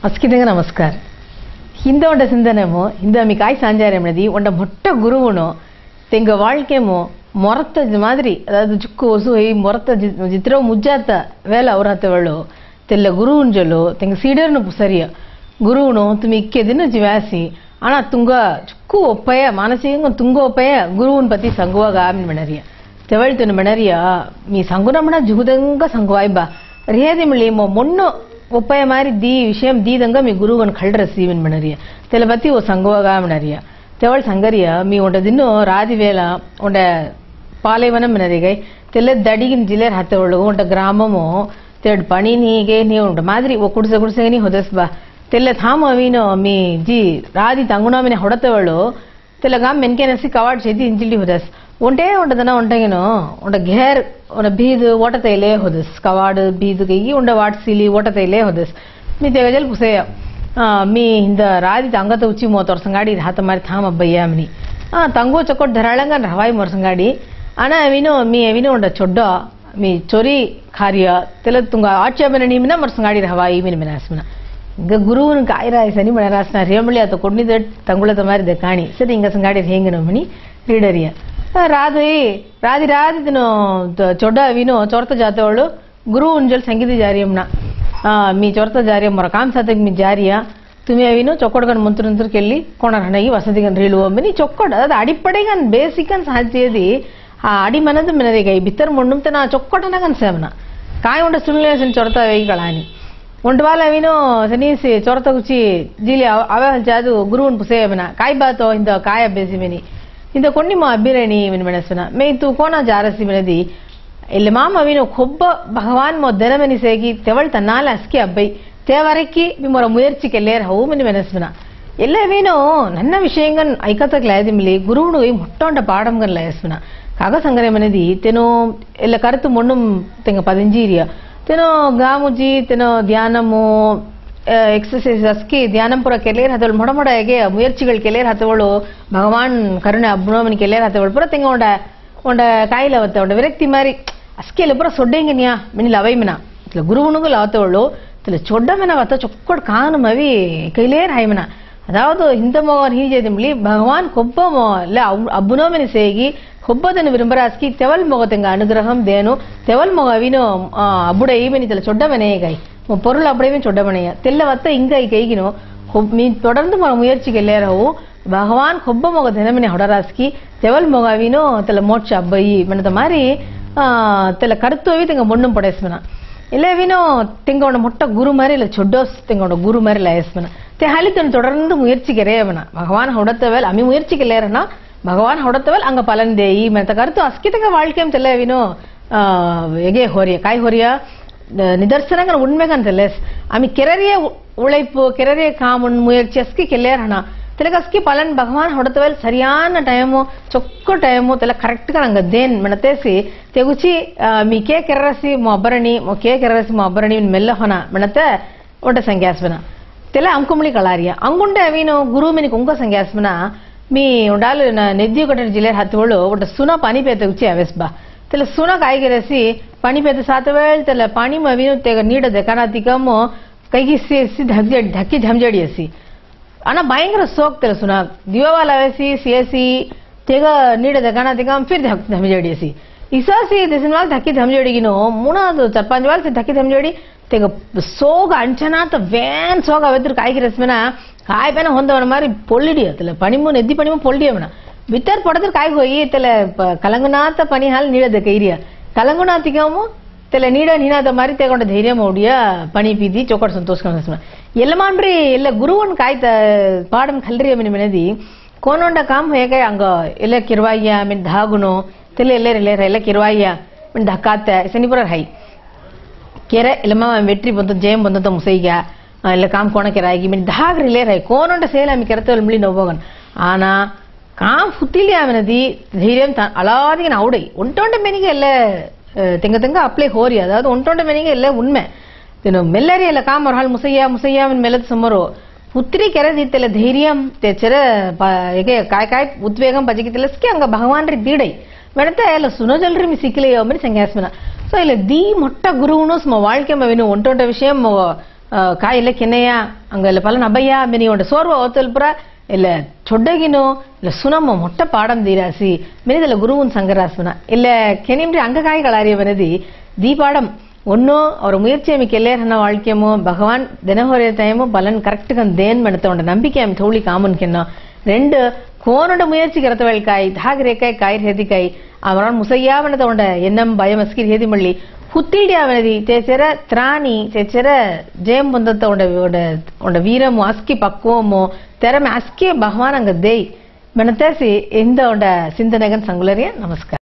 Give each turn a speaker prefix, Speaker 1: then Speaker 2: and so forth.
Speaker 1: ಅಸ್ಕಿದಂಗ ನಮಸ್ಕಾರ ಹಿಂದೆ ಒಂಡ ಸಿಂಧನೆಮೋ ಹಿಂದೆ ಮಿ ಕಾಯಿ ಸಾಂಜಾರೆಮಣದಿ ಒಂಡ ಮೊಟ್ಟ ಗುರುವನು ತೆಂಗ வாழ்க்கைமோ ಮೊರತ ಮಾದರಿ ಅದಾದ ಜುಕ್ಕು ಹೊಸು ಈ ಮೊರತ ಜಿತ್ರ ಮುಜ್ಜಾತ ವೇಲ ಅವರ ಹತ್ತವಳು ತೆಲ್ಲ ಗುರುವುಂಜಲು ತೆಂಗ ಸೀಡರ್ನು ಸರಿಯ ಗುರುವನು ತುಮಿ ಇಕ್ಕೆ ದಿನ ಜಿವಾಸಿ ಆನ ತುಂಗ ಜುಕ್ಕು ಒಪ್ಪಯ ಮಾನಸಿಕ ತುಂಗ ಒಪ್ಪಯ ಗುರುವನ್ ಪತಿ ಸಂಗುವಾಗ ಆಮಿನ ಮಣರಿಯ ತೆವಳ್ತನ ಮಣರಿಯ ಮೀ ಸಂಗುನಮಣ ಜುಗುದಂಗ ಸಂಗುವಾಯ್ ಬಾ ರಿಯಾದಿ ಮಳಿ ಮೊಣ್ಣು ಒಪ್ಪಯ ಮಾರಿ दी विषय दीदंग मी गुरुवन खळ्र सीवन मणरिया तेला बत्ती ओ संगवगा मणरिया तेवळ संगरिया मी ओंड दिनो रादी वेला ओंड पालेवन मणरिगै तेले दडिगिन जिलेर हतवळु ओंड ग्राममो तेड पणिनीगे नी ओंड मादरी ओ कुडसे कुडसे नी होदस बा तेले थाम अविनो मी जी रादी तंगुनामिने ಹೊಡತವಳು तेला गाम मेनकेनसी कवाड छेदी इंजिली होदस ಒಂಟೇ ಒಂಟದನ ಒಂಟಗೆನೋ ಒಂಟ ಘೇರ್ ಒಂಟ ಬೀದು ಓಟತೈಲೆ ಹೊದಸ್ ಕವಾಡ್ ಬೀದು ಕೈಗಿ ಒಂಟ ವಾಟ್ಸಿಲಿ ಓಟತೈಲೆ ಹೊದಸ್ ಮಿ ತೆಗಜಲ್ ಪುಸೆಯ ಮಿ ಹಿಂದ ರಾದಿ ತಂಗತ ಉಚ್ಚಿ ಮೋತೋರ್ ಸಂಗಾಡಿ ಹಾತ ಮಾರಿ ಥಾಮ ಅಬ್ಬಯ್ಯ ಮನಿ ತಂಗೋ ಚಕೊಟ್ ಧರಾಳಂಗ ಹವಾಯಿ ಮೊರ್ ಸಂಗಾಡಿ ಅನ ಅವಿನೋ ಮಿ ಅವಿನೋ ಒಂಟ ಚೊಡ್ಡ ಮಿ ಚೊರಿ ಕಾರ್ಯ ತೆಲ ತುಂಗ ಆಚೆಬನ ನಿಮಿನ ಮೊರ್ ಸಂಗಾಡಿ ಹವಾಯಿ ಮಿನ ಮಿನಾಸ್ಮನ ಗ ಗುರುವನ ಕಾಯಿರಾಯ ಸನಿ ಮಣರಾಸ್ನ ರೇಮಳಿ ಆತ ಕೊಡ್ನಿದ ತಂಗುಳತ ಮಾರಿ ದ ಕಾಣಿ ಸರಿ ಹಿಂಗ ಸಂಗಾಡಿ ಹೇಂಗನ ಮನಿ ರೀಡರಿಯ राधी राधी राधी दिन चोड़ा अविनो चौरता जाते वालों गुरु उन्जल संगीत जारी हमना मी चौरता जारी हम मरकाम साथे मी जारिया तुम्हें अविनो चौकड़ गन मंत्र मंत्र केली कोना रहना ही वसंती गन रीलो मनी चौकड़ अद आड़ी पड़ेगा बेसिक गन साहसी दी आड़ी मनद मनदे गई भीतर मुंडुम तना चौकड़ ना गन सेवना काय उन्ड सुनले सन चौरता वेगी कलानी उन्डवाल अविनो सनी से चौरता कुची जिले आवे जादू गुरु उन पुसे बना काय बात हो इंदा काय अभ्यासी मनी इंदा कोणी मा अभिरणी मिन मनसना मैं तू कोना जारसी मिनदी इल्ल माम अविनो खोब्ब भगवान मो दनमनि सेगी तेवल तन्नाल अस्के अब्बै तेवरकी मिमोर मुयर्चि केल्लेर हवु मिन मनसना ಎಲ್ಲ ಅವಿನೋ ನನ್ನ ವಿಷಯಂಗನ್ ಐಕತಕ್ ಲಾಯದಿಮ್ಲಿ ಗುರುవుನು ಮೊಟ್ಟೊಂಡ ಪಾಡಂಗನ್ ಲಾಯಸ್ಮನ ಕಾಗ ಸಂಗರೆ ಮನೆದಿ ತೆನೋ ಎಲ್ಲ ಕರೆತು ಮೊಣ್ಣುಂ ತೆಂಗ ಪದಂಜೀರಿಯ ತೆನೋ ಗಾಮುಜಿ ತೆನೋ ಧ್ಯಾನಮು एक्सरसाइज अस्की ध्यान पूरा केलेर हतवल मोड़ मोड़ हेगे मुयर्चिगल केलेर हतवळु भगवान करुणे अब्नोमनि केलेर हतवळ पूरा तेंग ओंड ओंड कायला वत ओंड विरक्ति मारी अस्केल पूरा सोड्डेंगनिया मिनि लवैमना इतला गुरुवनुगु लावतवळु इतला चोड्डमना वत चोक्कोड कानु मवी कैलेर हायमना अदावदु हिंद मोगन हीजेदिमली भगवान कोब्बमो ल अब्नोमनि सेगी ಕೊಬ್ಬದನ್ನು ವಿರಂಬರಾಸ್ಕಿ ತೆವಲ್ ಮೊಗ ತೆಂಗ ಅನುಗ್ರಹಂ ದೇನು ತೆವಲ್ ಮೊಗ ಅವಿನೋ ಅಬ್ಬುಡೆ ಈವೆನಿ ತಲ ಚೊಡ್ಡಮನೆಗೈ பொருள் அப்படியே சொட்டமனைய தெல்ல வத்த இங்க கைகினோ மீ தொடர்ந்து முயற்சிக்கு எல்லாரவு பகவான் கொப்ப மொக தினமினி ಹೊಡರಾಸ್ಕಿ ತೆವಲ್ ಮೊಗವಿನೋ ತಲ ಮೋಕ್ಷ ಅಬ್ಬಯಿ ಮನದ ಮಾರಿ ತಲ ಕರ್ತೋವಿ ತೆಂಗ ಮೊಣ್ಣುಂ ಪಡೆಸ್ಮನ ಎಲ್ಲವಿನೋ ತೆಂಗೋಣ ಮೊಟ್ಟ ಗುರು ಮಾರಿ ಇಲ್ಲ ಚೊಡ್ಡೋಸ್ ತೆಂಗೋಣ ಗುರು ಮಾರಿ ಲಾಯಸ್ಮನ te halitun தொடர்ந்து முயற்சிக்கு ரேவனா பகவான் ಹೊಡತವಲ್ ಅಮಿ ಮುಯರ್ಚಿಗೆ ಲೇರನ ಭಗವಾನ್ ಹೊಡತವಲ್ ಅಂಗ ಪಾಲನ್ ದೇಯಿ ಮನತ ಕರ್ತು ಅಸ್ಕಿತಂಗ வாழ்க்கைம் ತೆಲ್ಲವಿನೋ ಹೇಗೆ ಹೊರಿಯ ಕಾಯಿ ಹೊರಿಯ ನಿದರ್ಶನಗಳ ಉಣ್ಮೆಗಂತಲೆಸ್ ಆಮಿ ಕೆರರಿಯ ಉಳೈಪು ಕೆರರಿಯ ಕಾಮನ್ ಮುಯರ್ಚಿ ಅಸ್ಕಿ ಕೆಲ್ಲೇರಣ ತೆಲಗ ಅಸ್ಕಿ ಪಲನ್ ಭಗವಾನ್ ಹೊಡತವಲ್ ಸರಿಯಾನ ಟೈಮು ಚೊಕ್ಕ ಟೈಮು ತೆಲ ಕರೆಕ್ಟ್ ಗ ನಂಗ ದೇನ್ ಮನತೇಸಿ ತೆಗುಚಿ ಮಿ ಕೆ ಕೆರರಸಿ ಮೊಬ್ಬರಣಿ ಕೆ ಕೆರರಸಿ ಮೊಬ್ಬರಣಿ ಮೆಲ್ಲ ಹೊನ ಮನತೆ ಒಟ ಸಂಖ್ಯಾಸ್ಮನ ತೆಲ ಅಂಕುಮಳಿ ಕಳಾರಿಯ ಅಂಗುಂಡೆ ಅವಿನು ಗುರು ಮಿನಿ ಕುಂಕ ಸಂಖ್ಯಾಸ್ಮನ ಮಿ ಉಂಡಾಲು ನೆದ್ದಿ ಕೊಟ್ಟ ಜಿಲ್ಲೆ ಹತ್ತವಳು ಒಟ ಸುನ ಪಾನಿ ಪೇ ತೆಗುಚಿ ಅವೆಸ್ ಬಾ तेल सुना कायगे रसी पानी पेते सात वेल तेल पानी में अविनो तेग नीड देखना तिकमो कईगी सी ढक्की झमझड़ी असी आना भयंकर सोक तेल सुना दिवा वाला वैसी सीएसी तेग नीड देखना तिकम फिर झमझड़ी असी इसा सी दिसनवाल ढक्की झमझड़ी गिनो मुना तो चार पांच वाल से ढक्की झमझड़ी तेग सोग अंचना तो वैन सोग अवेत्र कायगे रसमेना काय पेना होंदवन मारी पोल्लिडिय तेल पणिमु नेद्दी पणिमु पोल्लिडियमना भीतर पड़तर काय होई तेले कलंगनाथ पनी हाल नीडद कैरिया कलंगनाथिगमु तेले नीड नीनाद मारी तेगोंड धैर्य मोडिया पनी पीदी चोकड़ संतोष कनसना ಎಲ್ಲ ಮಾಡ್ರಿ ಎಲ್ಲ ಗುರುವನ್ ಕಾಯ್ತ ಪಾಡಂ ಖಲ್ರಿಯ ಮಿನ ಮಿನದಿ ಕೋನೊಂಡ ಕಾಮ್ ಹೇಗೆ ಅಂಗ ಎಲ್ಲ ಕಿರ್ವಾಯ್ಯ ಮಿನ್ ಧಾಗುನೋ ತೆಲೆ ಎಲ್ಲ ಕಿರ್ವಾಯ್ಯ ಮಿನ್ ಧಕಾತ ಸನಿಪುರ ಹೈ ಕೆರೆ ಎಲ್ಲಮ್ಮ ವೆಟ್ರಿ ಬಂತ ಜೇಮ್ ಬಂತ ಮುಸೈಗ ಎಲ್ಲ ಕಾಮ್ ಕೋಣ ಕೆರಾಗಿ ಮಿನ್ ಧಾಗ್ ರಿಲೆ ರೈ ಕೋನೊಂಡ ಸೇಲ ಮಿ ಕೆರತಲ್ ಮಿಳಿ ನೋಬೋಗನ್ ಆನಾ ಕಾಮ್ ಹುತ್ತಿಲಿ ಅವನದಿ ಧೈರ್ಯಂ ಅಲಾದಿಗೆ ಅವಡೈ ಒಂಟೊಂಡ ಮೆನಿಗೆ ಎಲ್ಲ ತೆಂಗ ತೆಂಗ ಅಪ್ಲೈ ಹೋರಿ ಅದಾದ ಒಂಟೊಂಡ ಮೆನಿಗೆ ಎಲ್ಲ ಉಣ್ಮೆ ತಿನ್ನು ಮೆಲ್ಲರಿ ಎಲ್ಲ ಕಾಮ್ ಅವ್ರ ಹಾಲ್ ಮುಸಯ್ಯ ಮೆಲ್ಲದ ಸಮರು ಹುತ್ತಿರಿ ಕೆರೆದಿತ್ತೆಲ್ಲ ಧೈರ್ಯಂ ತೆಚರ ಹೇಗೆ ಕಾಯ್ ಉದ್ವೇಗಂ ಬಜಗಿತಿಲ್ಲಸ್ಕೆ ಹಂಗ ಭಗವಾನ್ ರೀ ದೀಡೈ ಮೆಣತೆ ಎಲ್ಲ ಸುನೋಜಲ್ರಿ ಮಿ ಸಿಕ್ಕಿಲೆಯೋ ಮರಿ ಸಂಗ್ಯಾಸ್ಮನ ಸೊ ಇಲ್ಲ ದಿ ಮೊಟ್ಟ ಗುರುవును ಸ್ಮ வாழ்க்கை ಮವಿನು ಒಂಟೊಂಡ ವಿಷಯ ಕಾಯಿಲ್ಲ ಕೆನೆಯ ಅಂಗಲ್ಲ ಪಲನ ಅಬ್ಬಯ್ಯ ಮಿನಿಯೊಂಡ ಸೋರ್ವ ಓತಲ್ಪುರ ಇಲ್ಲ ಚೊಡ್ಡಗಿನೋ ಇಲ್ಲ ಸುನಮ್ಮ ಮೊಟ್ಟ ಪಾಡಂ ದೀರಾಸಿ ಮಿನಿದಲ್ಲ ಗುರುವನ್ ಸಂಗರಾಸುನ ಇಲ್ಲ ಕೆನಿಮ್ರಿ ಅಂಗಕಾಯಿಗಳಾರಿಯ ಬನದಿ ದೀಪಾಡಂ ஒன்னோ அவர் முயற்சி அமைக்க எல்லாரும் வாழ்க்கையமோ பகவான் தினஹொரே டைமோ பலன் கரெக்ட் தேன் மனத்தோட நம்பிக்கை அம் தோழி காமன் கிண்ணோ ரெண்டு கோனோட முயற்சி கரத்தவள்காய் தாகரேக்காய் காய் ஹேதிக்காய் அவரான் முசையாவனத்தோட எண்ணம் பயம் அஸ்கிர் ஹேதி மள்ளி ಹುತ್ತಿಡಿಯವನದಿ ತೇಚರ ತ್ರಾಣಿ ತೇಚರ ಜೇಮ್ ಬಂದತ್ತ ಉಂಡ ವೀರಮು ಅಸ್ಕಿ ಪಕ್ವಮು ತೆರಮೆ ಅಸ್ಕಿ ಭಗವಾನ್ ಅಂಗ ದೇಯ್ ಮನತೇಸಿ ಇಂದ ಉಂಡ ಸಿಂಧನೆಗನ್ ಸಂಗುಲರಿಯ ನಮಸ್ಕಾರ.